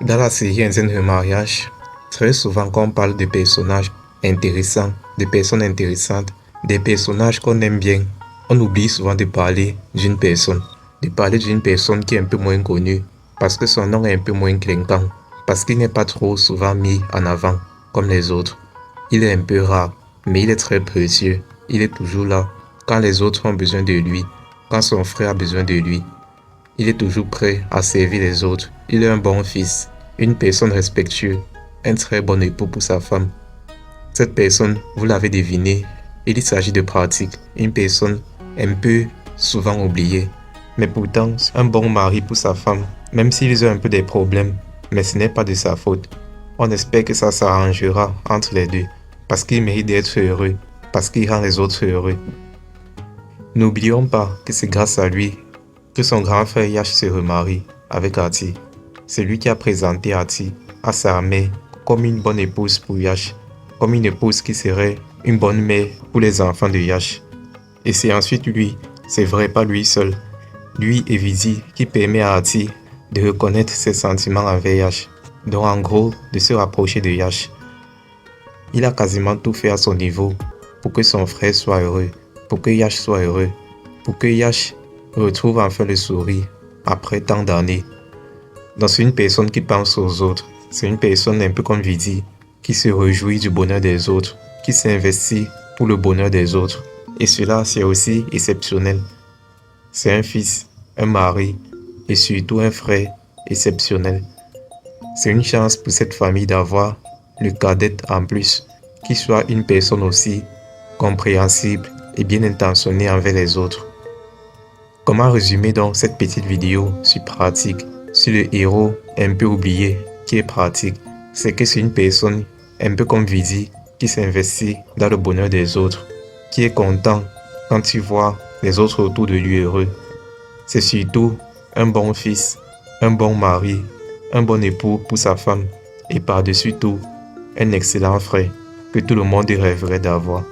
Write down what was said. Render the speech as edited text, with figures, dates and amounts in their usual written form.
Dans la série Indienne de mariage, très souvent quand on parle de personnages intéressants, de personnes intéressantes, des personnages qu'on aime bien, on oublie souvent de parler d'une personne. De parler d'une personne qui est un peu moins connue, parce que son nom est un peu moins clinquant, parce qu'il n'est pas trop souvent mis en avant comme les autres. Il est un peu rare, mais il est très précieux. Il est toujours là quand les autres ont besoin de lui, quand son frère a besoin de lui. Il est toujours prêt à servir les autres. Il est un bon fils, une personne respectueuse, un très bon époux pour sa femme. Cette personne, vous l'avez deviné, il s'agit de pratique, une personne un peu souvent oubliée. Mais pourtant, un bon mari pour sa femme, même s'ils ont un peu des problèmes, mais ce n'est pas de sa faute. On espère que ça s'arrangera entre les deux, parce qu'il mérite d'être heureux, parce qu'il rend les autres heureux. N'oublions pas que c'est grâce à lui que son grand frère Yash se remarie avec Aarti. C'est lui qui a présenté Aarti à sa mère comme une bonne épouse pour Yash, comme une épouse qui serait une bonne mère pour les enfants de Yash. Et c'est ensuite lui, c'est vrai, pas lui seul, lui et Vizi qui permet à Aarti de reconnaître ses sentiments envers Yash, donc en gros de se rapprocher de Yash. Il a quasiment tout fait à son niveau pour que son frère soit heureux, pour que Yash soit heureux, pour que Yash retrouve enfin le sourire après tant d'années. Donc c'est une personne qui pense aux autres, c'est une personne un peu comme Vizi, qui se réjouit du bonheur des autres, qui s'investit pour le bonheur des autres. Et cela, c'est aussi exceptionnel. C'est un fils, un mari et surtout un frère exceptionnel. C'est une chance pour cette famille d'avoir le cadet en plus, qui soit une personne aussi compréhensible et bien intentionnée envers les autres. Comment résumer donc cette petite vidéo sur pratique, sur le héros un peu oublié qui est pratique? C'est que c'est une personne un peu comme Vizi qui s'investit dans le bonheur des autres, qui est content quand il voit les autres autour de lui heureux. C'est surtout un bon fils, un bon mari, un bon époux pour sa femme et par-dessus tout, un excellent frère que tout le monde rêverait d'avoir.